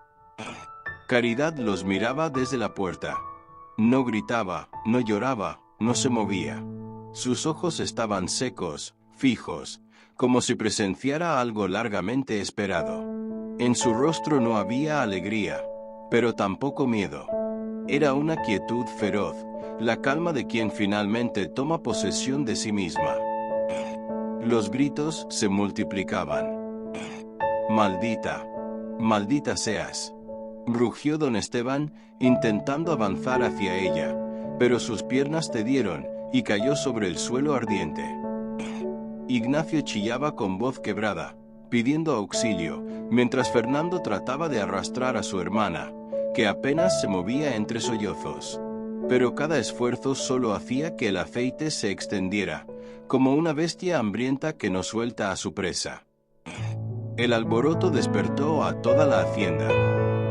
Caridad los miraba desde la puerta. No gritaba, no lloraba, no se movía. Sus ojos estaban secos, fijos, como si presenciara algo largamente esperado. En su rostro no había alegría, pero tampoco miedo. Era una quietud feroz, la calma de quien finalmente toma posesión de sí misma. Los gritos se multiplicaban. «Maldita, maldita seas», rugió don Esteban, intentando avanzar hacia ella, pero sus piernas cedieron y cayó sobre el suelo ardiente. Ignacio chillaba con voz quebrada, pidiendo auxilio, mientras Fernando trataba de arrastrar a su hermana, que apenas se movía entre sollozos. Pero cada esfuerzo solo hacía que el aceite se extendiera, como una bestia hambrienta que no suelta a su presa. El alboroto despertó a toda la hacienda.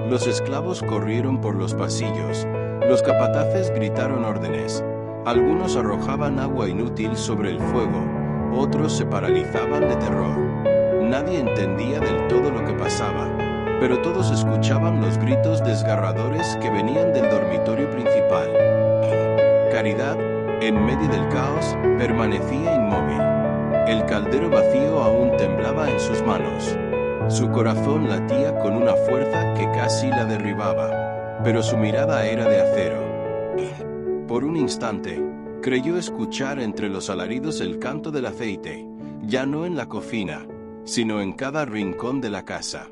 Los esclavos corrieron por los pasillos, los capataces gritaron órdenes, algunos arrojaban agua inútil sobre el fuego, otros se paralizaban de terror. Nadie entendía del todo lo que pasaba, pero todos escuchaban los gritos desgarradores que venían del dormitorio principal. Caridad, en medio del caos, permanecía inmóvil. El caldero vacío aún temblaba en sus manos. Su corazón latía con una fuerza que casi la derribaba, pero su mirada era de acero. Por un instante, creyó escuchar entre los alaridos el canto del aceite, ya no en la cocina, sino en cada rincón de la casa.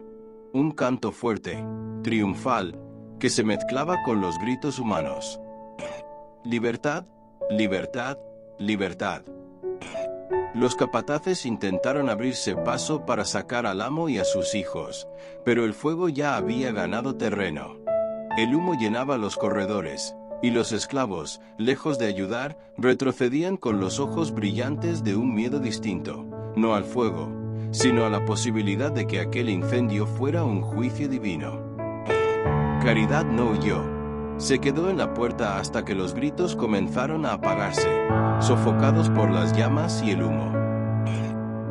Un canto fuerte, triunfal, que se mezclaba con los gritos humanos. Libertad, libertad, libertad. Los capataces intentaron abrirse paso para sacar al amo y a sus hijos, pero el fuego ya había ganado terreno. El humo llenaba los corredores, y los esclavos, lejos de ayudar, retrocedían con los ojos brillantes de un miedo distinto, no al fuego, sino a la posibilidad de que aquel incendio fuera un juicio divino. Caridad no huyó. Se quedó en la puerta hasta que los gritos comenzaron a apagarse, sofocados por las llamas y el humo.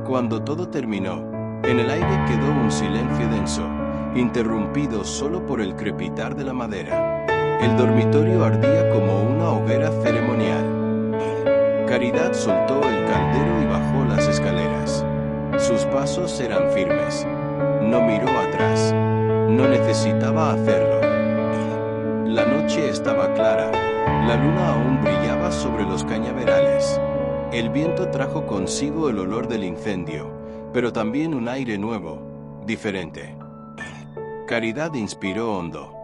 Cuando todo terminó, en el aire quedó un silencio denso, interrumpido solo por el crepitar de la madera. El dormitorio ardía como una hoguera ceremonial. Caridad soltó el caldero y bajó las escaleras. Sus pasos eran firmes. No miró atrás. No necesitaba hacerlo. La noche estaba clara. La luna aún brillaba sobre los cañaverales. El viento trajo consigo el olor del incendio, pero también un aire nuevo, diferente. Caridad inspiró hondo.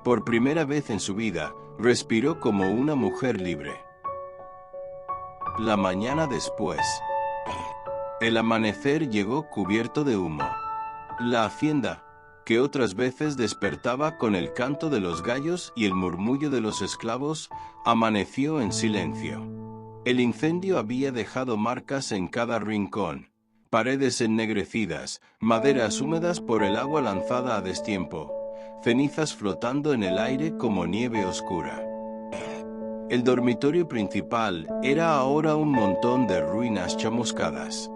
Por primera vez en su vida, respiró como una mujer libre. La mañana después. El amanecer llegó cubierto de humo. La hacienda, que otras veces despertaba con el canto de los gallos y el murmullo de los esclavos, amaneció en silencio. El incendio había dejado marcas en cada rincón, paredes ennegrecidas, maderas húmedas por el agua lanzada a destiempo, cenizas flotando en el aire como nieve oscura. El dormitorio principal era ahora un montón de ruinas chamuscadas.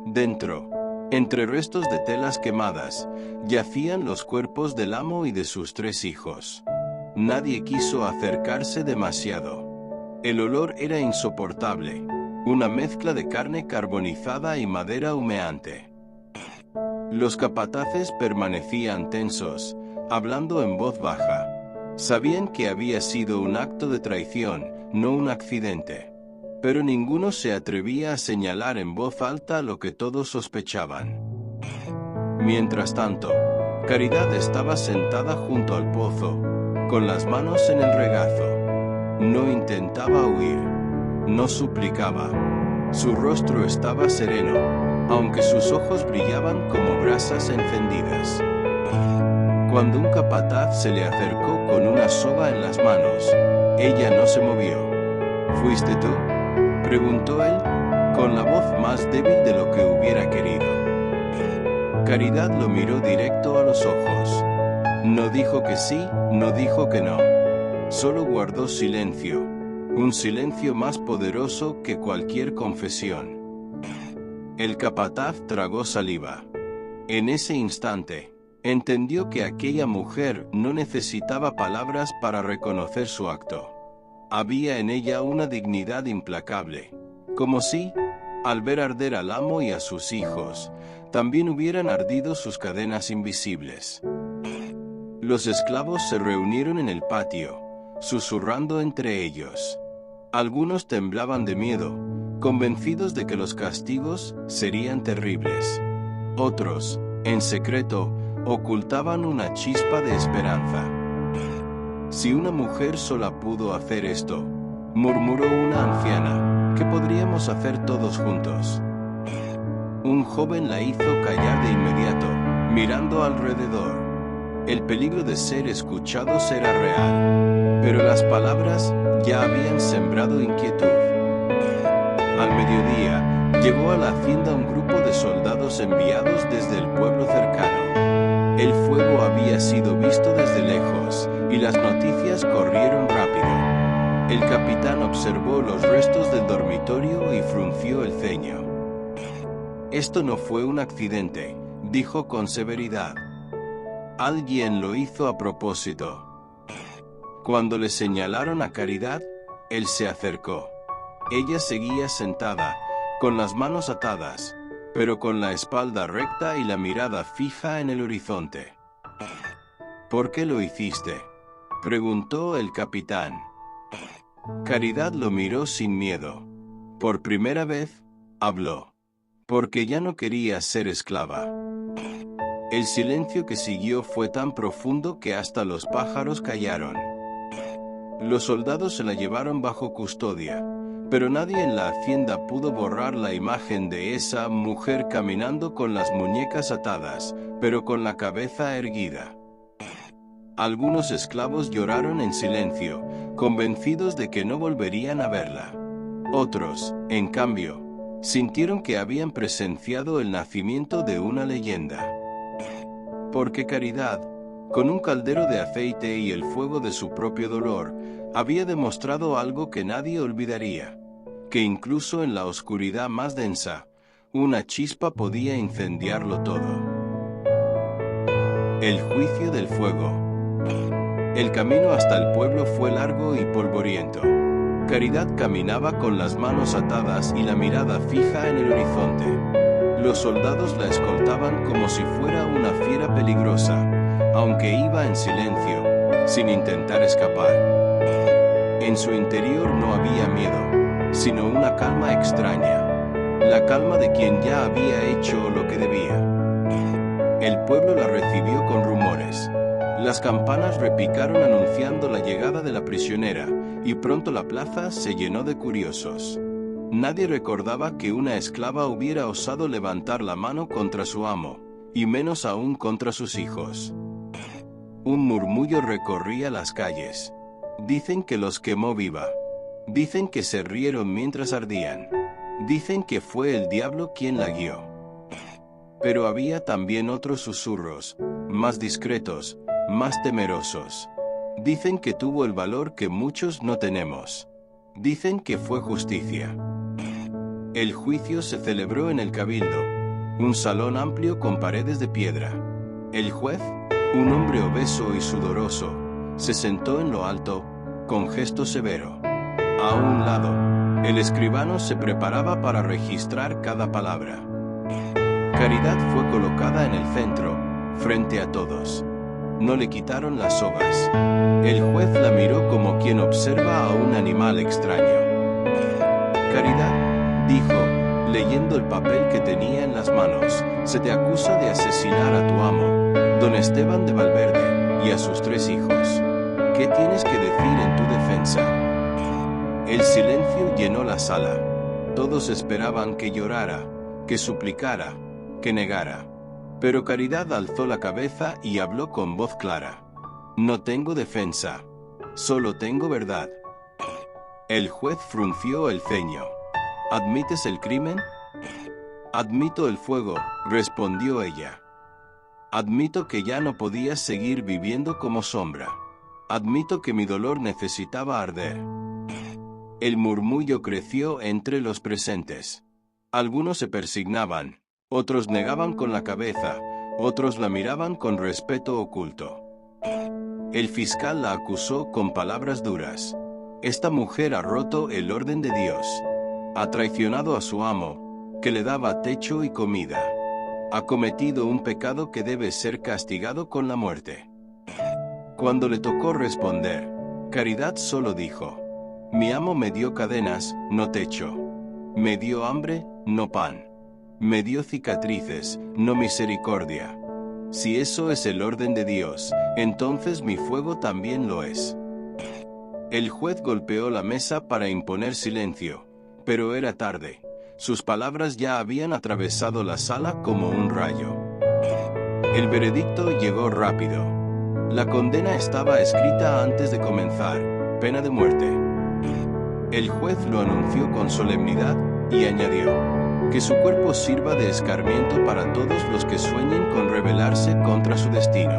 Dentro, entre restos de telas quemadas, yacían los cuerpos del amo y de sus 3 hijos. Nadie quiso acercarse demasiado. El olor era insoportable, una mezcla de carne carbonizada y madera humeante. Los capataces permanecían tensos, hablando en voz baja. Sabían que había sido un acto de traición, no un accidente. Pero ninguno se atrevía a señalar en voz alta lo que todos sospechaban. Mientras tanto, Caridad estaba sentada junto al pozo, con las manos en el regazo. No intentaba huir, no suplicaba. Su rostro estaba sereno, aunque sus ojos brillaban como brasas encendidas. Cuando un capataz se le acercó con una soga en las manos, ella no se movió. ¿Fuiste tú?, preguntó él, con la voz más débil de lo que hubiera querido. Caridad lo miró directo a los ojos. No dijo que sí, no dijo que no. Solo guardó silencio, un silencio más poderoso que cualquier confesión. El capataz tragó saliva. En ese instante, entendió que aquella mujer no necesitaba palabras para reconocer su acto. Había en ella una dignidad implacable, como si, al ver arder al amo y a sus hijos, también hubieran ardido sus cadenas invisibles. Los esclavos se reunieron en el patio, susurrando entre ellos. Algunos temblaban de miedo, convencidos de que los castigos serían terribles. Otros, en secreto, ocultaban una chispa de esperanza. Si una mujer sola pudo hacer esto, murmuró una anciana, ¿qué podríamos hacer todos juntos? Un joven la hizo callar de inmediato, mirando alrededor. El peligro de ser escuchados era real, pero las palabras ya habían sembrado inquietud. Al mediodía, llegó a la hacienda un grupo de soldados enviados desde el pueblo cercano. El fuego había sido visto desde lejos, y las noticias corrieron rápido. El capitán observó los restos del dormitorio y frunció el ceño. Esto no fue un accidente, dijo con severidad. Alguien lo hizo a propósito. Cuando le señalaron a Caridad, él se acercó. Ella seguía sentada, con las manos atadas, pero con la espalda recta y la mirada fija en el horizonte. ¿Por qué lo hiciste?, preguntó el capitán. Caridad lo miró sin miedo. Por primera vez, habló. Porque ya no quería ser esclava. El silencio que siguió fue tan profundo que hasta los pájaros callaron. Los soldados se la llevaron bajo custodia, pero nadie en la hacienda pudo borrar la imagen de esa mujer caminando con las muñecas atadas, pero con la cabeza erguida. Algunos esclavos lloraron en silencio, convencidos de que no volverían a verla. Otros, en cambio, sintieron que habían presenciado el nacimiento de una leyenda. Porque Caridad, con un caldero de aceite y el fuego de su propio dolor, había demostrado algo que nadie olvidaría, que incluso en la oscuridad más densa, una chispa podía incendiarlo todo. El juicio del fuego. El camino hasta el pueblo fue largo y polvoriento. Caridad caminaba con las manos atadas y la mirada fija en el horizonte. Los soldados la escoltaban como si fuera una fiera peligrosa, aunque iba en silencio, sin intentar escapar. En su interior no había miedo, sino una calma extraña, la calma de quien ya había hecho lo que debía. El pueblo la recibió con rumores. Las campanas repicaron anunciando la llegada de la prisionera, y pronto la plaza se llenó de curiosos. Nadie recordaba que una esclava hubiera osado levantar la mano contra su amo, y menos aún contra sus hijos. Un murmullo recorría las calles. Dicen que los quemó viva. Dicen que se rieron mientras ardían. Dicen que fue el diablo quien la guió. Pero había también otros susurros, más discretos, más temerosos. Dicen que tuvo el valor que muchos no tenemos. Dicen que fue justicia. El juicio se celebró en el cabildo, un salón amplio con paredes de piedra. El juez, un hombre obeso y sudoroso, se sentó en lo alto, con gesto severo. A un lado, el escribano se preparaba para registrar cada palabra. Caridad fue colocada en el centro, frente a todos. No le quitaron las sogas. El juez la miró como quien observa a un animal extraño. Caridad, dijo, leyendo el papel que tenía en las manos, se te acusa de asesinar a tu amo, don Esteban de Valverde, y a sus 3 hijos. ¿Qué tienes que decir en tu defensa? El silencio llenó la sala. Todos esperaban que llorara, que suplicara, que negara. Pero Caridad alzó la cabeza y habló con voz clara. No tengo defensa, solo tengo verdad. El juez frunció el ceño. ¿Admites el crimen? Admito el fuego, respondió ella. Admito que ya no podías seguir viviendo como sombra. Admito que mi dolor necesitaba arder. El murmullo creció entre los presentes. Algunos se persignaban. Otros negaban con la cabeza, otros la miraban con respeto oculto. El fiscal la acusó con palabras duras. Esta mujer ha roto el orden de Dios. Ha traicionado a su amo, que le daba techo y comida. Ha cometido un pecado que debe ser castigado con la muerte. Cuando le tocó responder, Caridad solo dijo: mi amo me dio cadenas, no techo. Me dio hambre, no pan. Me dio cicatrices, no misericordia. Si eso es el orden de Dios, entonces mi fuego también lo es. El juez golpeó la mesa para imponer silencio, pero era tarde. Sus palabras ya habían atravesado la sala como un rayo. El veredicto llegó rápido. La condena estaba escrita antes de comenzar, pena de muerte. El juez lo anunció con solemnidad y añadió: que su cuerpo sirva de escarmiento para todos los que sueñen con rebelarse contra su destino.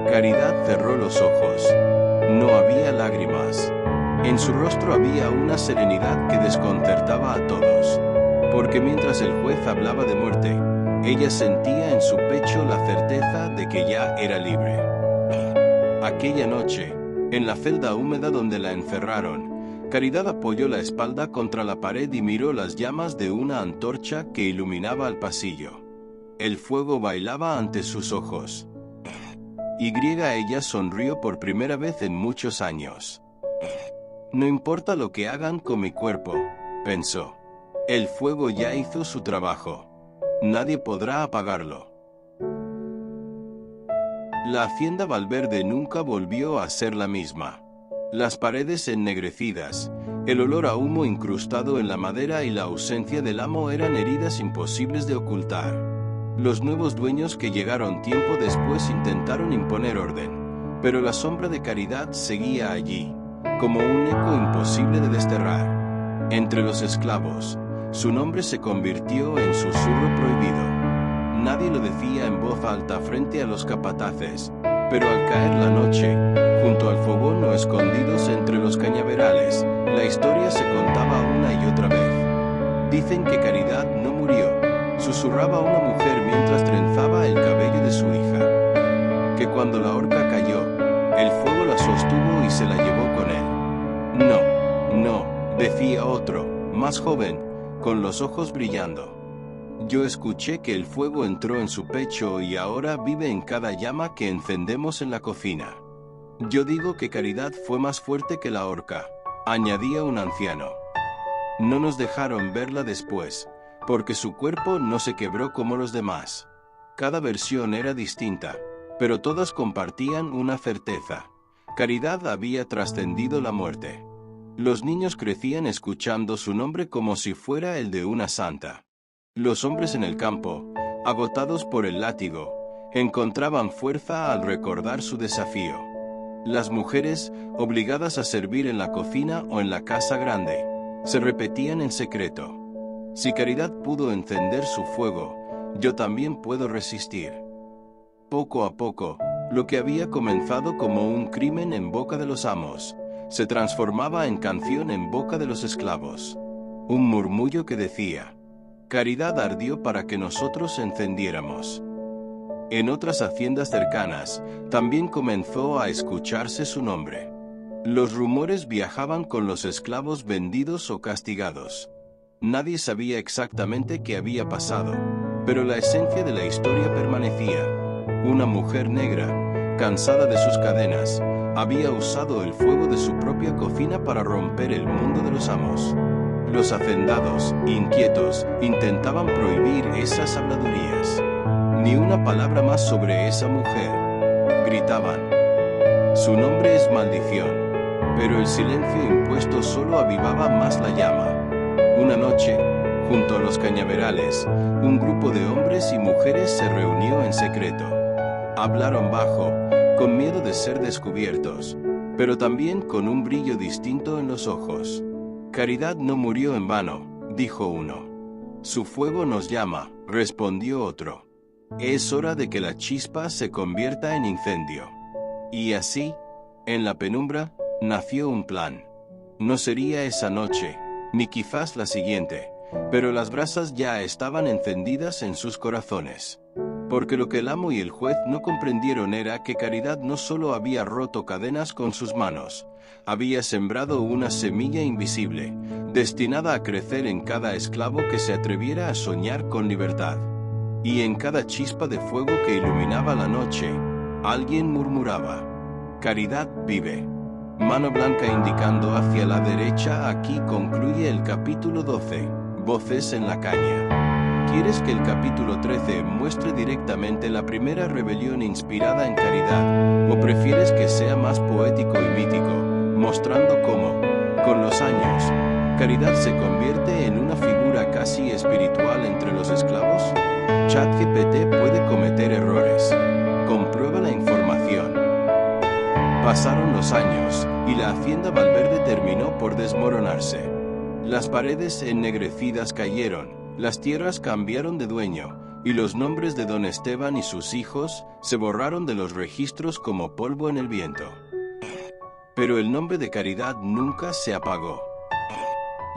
Caridad cerró los ojos. No había lágrimas. En su rostro había una serenidad que desconcertaba a todos. porque mientras el juez hablaba de muerte, ella sentía en su pecho la certeza de que ya era libre. Aquella noche, en la celda húmeda donde la encerraron, Caridad apoyó la espalda contra la pared y miró las llamas de una antorcha que iluminaba el pasillo. El fuego bailaba ante sus ojos. Ella sonrió por primera vez en muchos años. No importa lo que hagan con mi cuerpo, pensó. El fuego ya hizo su trabajo. Nadie podrá apagarlo. La hacienda Valverde nunca volvió a ser la misma. Las paredes ennegrecidas, el olor a humo incrustado en la madera y la ausencia del amo eran heridas imposibles de ocultar. Los nuevos dueños que llegaron tiempo después intentaron imponer orden, pero la sombra de Caridad seguía allí, como un eco imposible de desterrar. Entre los esclavos, su nombre se convirtió en susurro prohibido. Nadie lo decía en voz alta frente a los capataces, pero al caer la noche, junto al fogón o escondidos entre los cañaverales, la historia se contaba una y otra vez. Dicen que Caridad no murió, susurraba una mujer mientras trenzaba el cabello de su hija. Que cuando la horca cayó, el fuego la sostuvo y se la llevó con él. No, decía otro, más joven, con los ojos brillando. Yo escuché que el fuego entró en su pecho y ahora vive en cada llama que encendemos en la cocina. Yo digo que Caridad fue más fuerte que la horca, añadía un anciano. No nos dejaron verla después, porque su cuerpo no se quebró como los demás. Cada versión era distinta, pero todas compartían una certeza. Caridad había trascendido la muerte. Los niños crecían escuchando su nombre como si fuera el de una santa. Los hombres en el campo, agotados por el látigo, encontraban fuerza al recordar su desafío. Las mujeres, obligadas a servir en la cocina o en la casa grande, se repetían en secreto: si Caridad pudo encender su fuego, yo también puedo resistir. Poco a poco, lo que había comenzado como un crimen en boca de los amos, se transformaba en canción en boca de los esclavos. Un murmullo que decía: Caridad ardió para que nosotros encendiéramos. En otras haciendas cercanas, también comenzó a escucharse su nombre. Los rumores viajaban con los esclavos vendidos o castigados. Nadie sabía exactamente qué había pasado, pero la esencia de la historia permanecía. Una mujer negra, cansada de sus cadenas, había usado el fuego de su propia cocina para romper el mundo de los amos. Los hacendados, inquietos, intentaban prohibir esas habladurías. Ni una palabra más sobre esa mujer, gritaban. Su nombre es maldición, pero el silencio impuesto solo avivaba más la llama. Una noche, junto a los cañaverales, un grupo de hombres y mujeres se reunió en secreto. Hablaron bajo, con miedo de ser descubiertos, pero también con un brillo distinto en los ojos. Caridad no murió en vano, dijo uno. Su fuego nos llama, respondió otro. Es hora de que la chispa se convierta en incendio. Y así, en la penumbra, nació un plan. No sería esa noche, ni quizás la siguiente, pero las brasas ya estaban encendidas en sus corazones. Porque lo que el amo y el juez no comprendieron era que Caridad no solo había roto cadenas con sus manos, había sembrado una semilla invisible, destinada a crecer en cada esclavo que se atreviera a soñar con libertad. Y en cada chispa de fuego que iluminaba la noche, alguien murmuraba: Caridad vive. Mano blanca indicando hacia la derecha. Aquí concluye el capítulo 12, Voces en la caña. ¿Quieres que el capítulo 13 muestre directamente la primera rebelión inspirada en Caridad, o prefieres que sea más poético y mítico, mostrando cómo, con los años, Caridad se convierte en una figura casi espiritual entre los esclavos? ChatGPT puede cometer errores. Comprueba la información. Pasaron los años, y la hacienda Valverde terminó por desmoronarse. Las paredes ennegrecidas cayeron, las tierras cambiaron de dueño, y los nombres de don Esteban y sus hijos se borraron de los registros como polvo en el viento. Pero el nombre de Caridad nunca se apagó.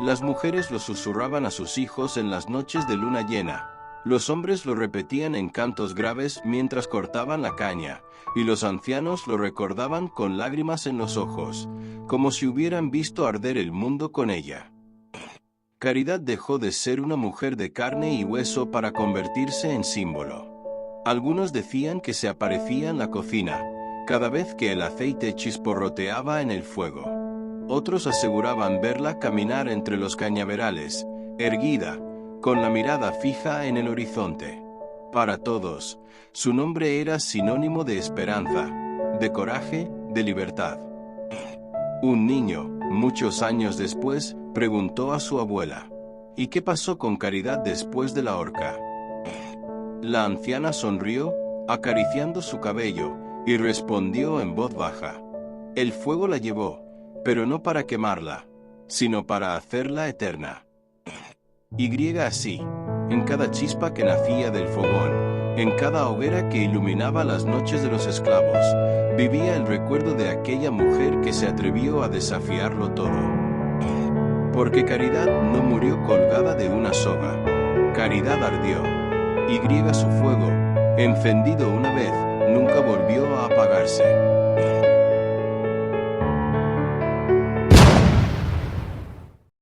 Las mujeres lo susurraban a sus hijos en las noches de luna llena. Los hombres lo repetían en cantos graves mientras cortaban la caña, y los ancianos lo recordaban con lágrimas en los ojos, como si hubieran visto arder el mundo con ella. Caridad dejó de ser una mujer de carne y hueso para convertirse en símbolo. Algunos decían que se aparecía en la cocina, cada vez que el aceite chisporroteaba en el fuego. Otros aseguraban verla caminar entre los cañaverales, erguida, con la mirada fija en el horizonte. Para todos, su nombre era sinónimo de esperanza, de coraje, de libertad. Un niño, muchos años después, preguntó a su abuela: ¿y qué pasó con Caridad después de la horca? La anciana sonrió, acariciando su cabello, y respondió en voz baja: el fuego la llevó, pero no para quemarla, sino para hacerla eterna. Y así, en cada chispa que nacía del fogón, en cada hoguera que iluminaba las noches de los esclavos, vivía el recuerdo de aquella mujer que se atrevió a desafiarlo todo. Porque Caridad no murió colgada de una soga. Caridad ardió, y su fuego, encendido una vez, nunca volvió a apagarse.